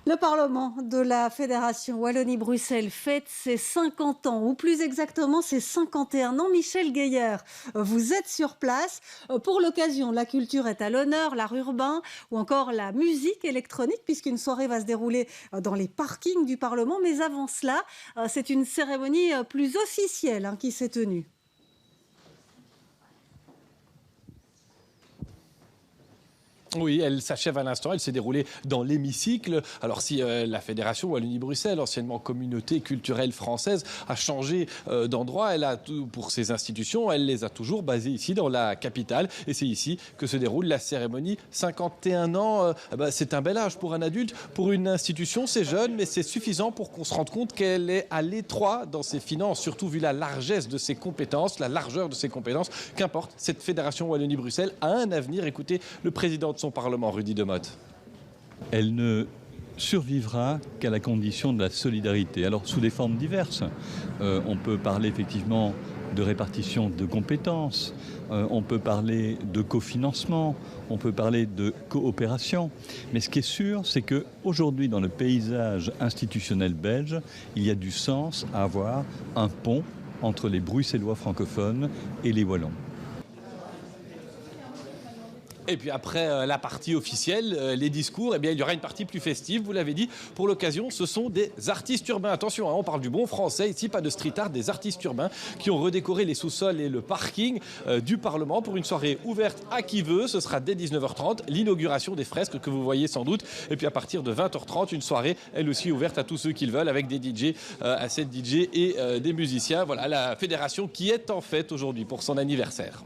Le Parlement de la Fédération Wallonie-Bruxelles fête ses 50 ans, ou plus exactement ses 51 ans. Michel Gueyer, vous êtes sur place. Pour l'occasion, la culture est à l'honneur, l'art urbain ou encore la musique électronique, puisqu'une soirée va se dérouler dans les parkings du Parlement. Mais avant cela, c'est une cérémonie plus officielle qui s'est tenue. Oui, elle s'achève à l'instant, elle s'est déroulée dans l'hémicycle. Alors si la Fédération Wallonie-Bruxelles, anciennement communauté culturelle française, a changé d'endroit, elle a tout pour ses institutions, elle les a toujours basées ici dans la capitale. Et c'est ici que se déroule la cérémonie. 51 ans, c'est un bel âge pour un adulte. Pour une institution, c'est jeune, mais c'est suffisant pour qu'on se rende compte qu'elle est à l'étroit dans ses finances, surtout vu la largesse de ses compétences, la largeur de ses compétences. Qu'importe, cette Fédération Wallonie-Bruxelles a un avenir. Écoutez le président de son Parlement, Rudy Demotte. Elle ne survivra qu'à la condition de la solidarité. Alors sous des formes diverses. On peut parler effectivement de répartition de compétences, on peut parler de cofinancement, on peut parler de coopération. Mais ce qui est sûr, c'est qu'aujourd'hui, dans le paysage institutionnel belge, il y a du sens à avoir un pont entre les Bruxellois francophones et les Wallons. Et puis après la partie officielle, les discours, il y aura une partie plus festive, vous l'avez dit. Pour l'occasion, ce sont des artistes urbains. Attention, on parle du bon français, ici pas de street art, des artistes urbains qui ont redécoré les sous-sols et le parking du Parlement pour une soirée ouverte à qui veut. Ce sera dès 19h30, l'inauguration des fresques que vous voyez sans doute. Et puis à partir de 20h30, une soirée, elle aussi ouverte à tous ceux qui le veulent, avec des DJ, à 7 DJ et des musiciens. Voilà la fédération qui est en fête aujourd'hui pour son anniversaire.